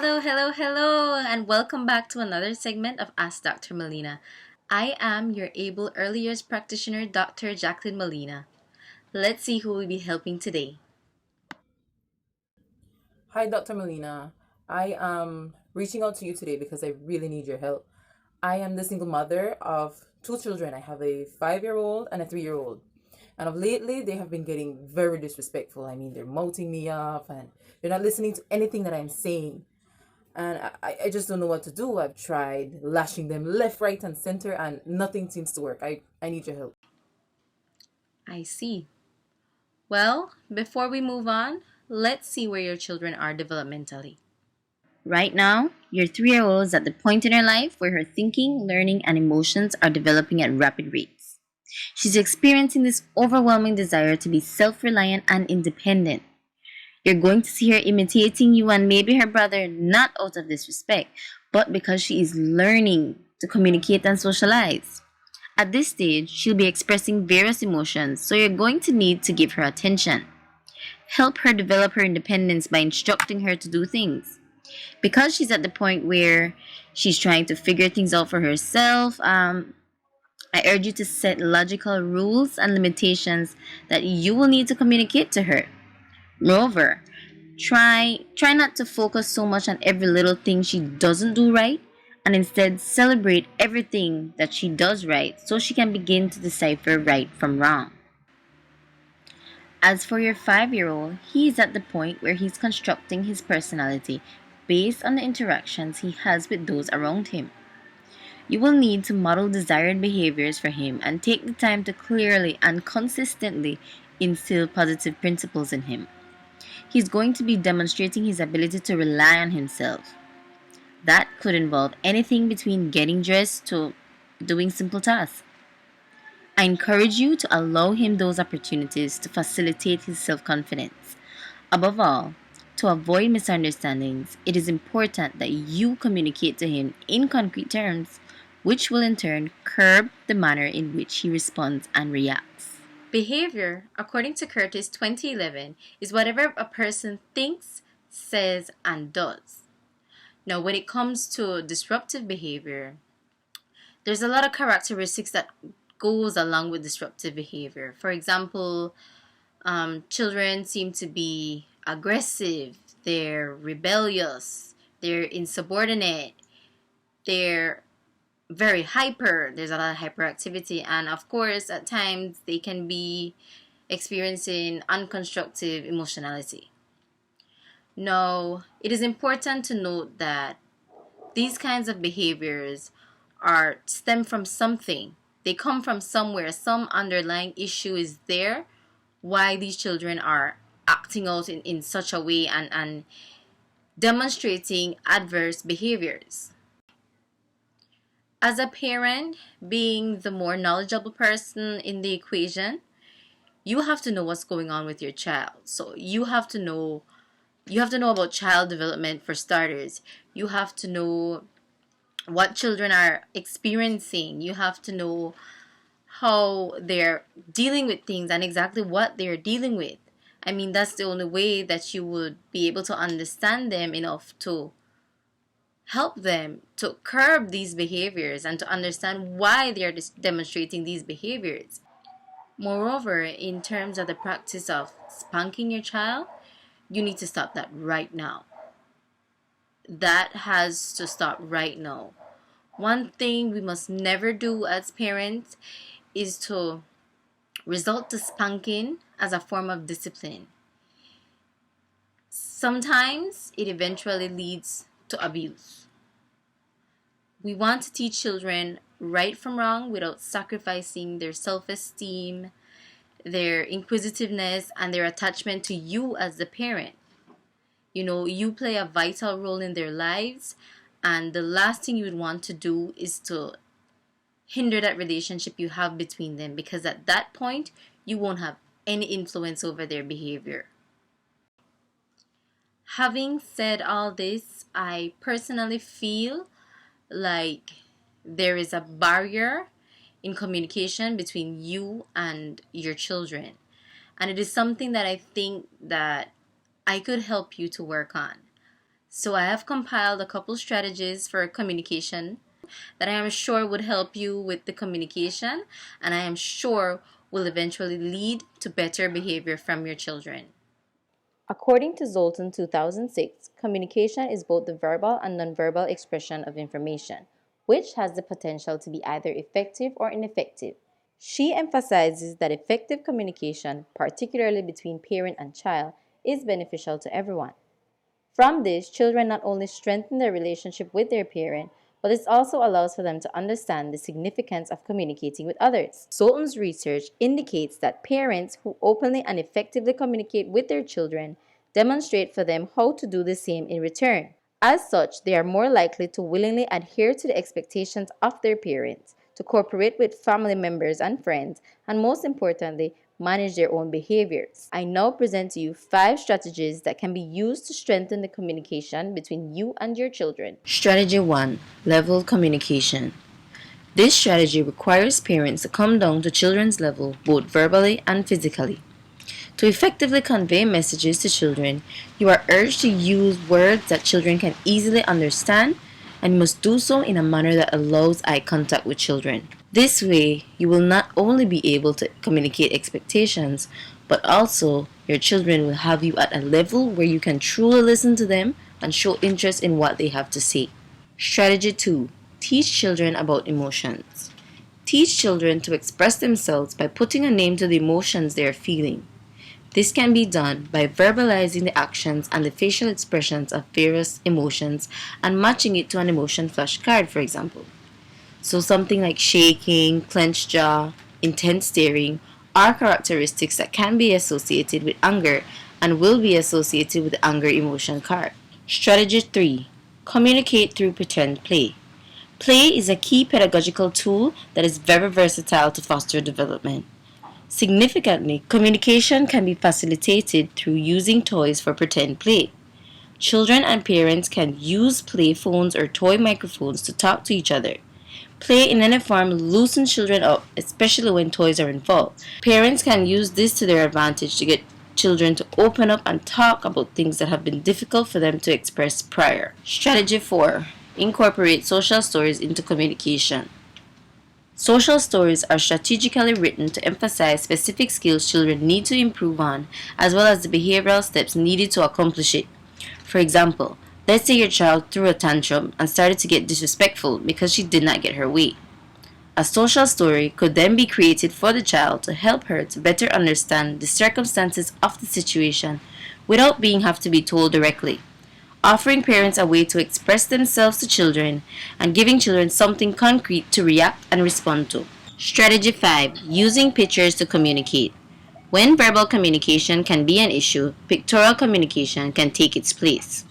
Hello, and welcome back to another segment of Ask Dr. Molina. I am your able early years practitioner, Dr. Jacqueline Molina. Let's see who will be helping today. Hi, Dr. Molina. I am reaching out to you today because I really need your help. I am the single mother of two children. I have a 5-year-old and a 3-year-old. And of lately, they have been getting very disrespectful. I mean, they're mouthing me off and they're not listening to anything that I'm saying. And I just don't know what to do. I've tried lashing them left, right, and center, and nothing seems to work. I need your help. I see. Well, before we move on, let's see where your children are developmentally. Right now, your 3-year-old is at the point in her life where her thinking, learning, and emotions are developing at rapid rates. She's experiencing this overwhelming desire to be self reliant and independent. You're going to see her imitating you and maybe her brother, not out of disrespect, but because she is learning to communicate and socialize. At this stage, she'll be expressing various emotions, so you're going to need to give her attention. Help her develop her independence by instructing her to do things. Because she's at the point where she's trying to figure things out for herself, I urge you to set logical rules and limitations that you will need to communicate to her. Moreover, try not to focus so much on every little thing she doesn't do right and instead celebrate everything that she does right so she can begin to decipher right from wrong. As for your 5-year-old, he is at the point where he's constructing his personality based on the interactions he has with those around him. You will need to model desired behaviors for him and take the time to clearly and consistently instill positive principles in him. He's going to be demonstrating his ability to rely on himself. That could involve anything between getting dressed to doing simple tasks. I encourage you to allow him those opportunities to facilitate his self confidence. Above all, to avoid misunderstandings, it is important that you communicate to him in concrete terms, which will in turn curb the manner in which he responds and reacts. Behavior, according to Curtis 2011, is whatever a person thinks, says, and does. Now, when it comes to disruptive behavior, there's a lot of characteristics that goes along with disruptive behavior. For example, children seem to be aggressive, they're rebellious, they're insubordinate, they're very hyper. There's a lot of hyperactivity, and of course, at times they can be experiencing unconstructive emotionality. Now, it is important to note that these kinds of behaviors are stem from something. They come from somewhere. Some underlying issue is there why these children are acting out in such a way and demonstrating adverse behaviors. As a parent, being the more knowledgeable person in the equation, you have to know what's going on with your child. So you have to know about child development for starters. You have to know what children are experiencing. You have to know how they're dealing with things and exactly what they're dealing with. I mean, that's the only way that you would be able to understand them enough to help them to curb these behaviors and to understand why they are demonstrating these behaviors. Moreover, in terms of the practice of spanking your child, you need to stop that right now. That has to stop right now. One thing we must never do as parents is to resort to spanking as a form of discipline. Sometimes it eventually leads to abuse. We want to teach children right from wrong without sacrificing their self esteem, their inquisitiveness, and their attachment to you as the parent. You know, you play a vital role in their lives, and the last thing you would want to do is to hinder that relationship you have between them because at that point, you won't have any influence over their behavior. Having said all this, I personally feel like there is a barrier in communication between you and your children. And it is something that I think that I could help you to work on. So I have compiled a couple strategies for communication that I am sure would help you with the communication, and I am sure will eventually lead to better behavior from your children. According to Zoltan 2006, communication is both the verbal and nonverbal expression of information, which has the potential to be either effective or ineffective. She emphasizes that effective communication, particularly between parent and child, is beneficial to everyone. From this, children not only strengthen their relationship with their parent, but it also allows for them to understand the significance of communicating with others. Zoltan's research indicates that parents who openly and effectively communicate with their children demonstrate for them how to do the same in return. As such, they are more likely to willingly adhere to the expectations of their parents, to cooperate with family members and friends, and most importantly, manage their own behaviors. I now present to you 5 strategies that can be used to strengthen the communication between you and your children. Strategy 1: Level communication. This strategy requires parents to come down to children's level both verbally and physically. To effectively convey messages to children, you are urged to use words that children can easily understand, and must do so in a manner that allows eye contact with children. This way, you will not only be able to communicate expectations, but also your children will have you at a level where you can truly listen to them and show interest in what they have to say. Strategy 2: Teach children about emotions. Teach children to express themselves by putting a name to the emotions they are feeling. This can be done by verbalizing the actions and the facial expressions of various emotions and matching it to an emotion flashcard, for example. So something like shaking, clenched jaw, intense staring are characteristics that can be associated with anger and will be associated with the anger emotion card. Strategy 3: Communicate through pretend play. Play is a key pedagogical tool that is very versatile to foster development. Significantly, communication can be facilitated through using toys for pretend play. Children and parents can use play phones or toy microphones to talk to each other. Play in any form loosens children up, especially when toys are involved. Parents can use this to their advantage to get children to open up and talk about things that have been difficult for them to express prior. Strategy 4: Incorporate social stories into communication. Social stories are strategically written to emphasize specific skills children need to improve on, as well as the behavioral steps needed to accomplish it. For example, let's say your child threw a tantrum and started to get disrespectful because she did not get her way. A social story could then be created for the child to help her to better understand the circumstances of the situation without being have to be told directly, offering parents a way to express themselves to children and giving children something concrete to react and respond to. Strategy 5: Using pictures to communicate. When verbal communication can be an issue, pictorial communication can take its place.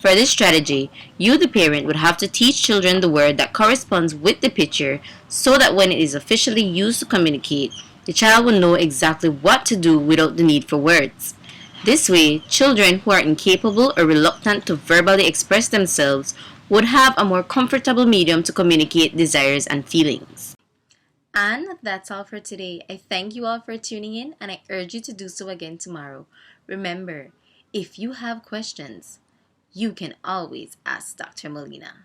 For this strategy, you, the parent, would have to teach children the word that corresponds with the picture so that when it is officially used to communicate, the child will know exactly what to do without the need for words. This way, children who are incapable or reluctant to verbally express themselves would have a more comfortable medium to communicate desires and feelings. And that's all for today. I thank you all for tuning in, and I urge you to do so again tomorrow. Remember, if you have questions, you can always ask Dr. Molina.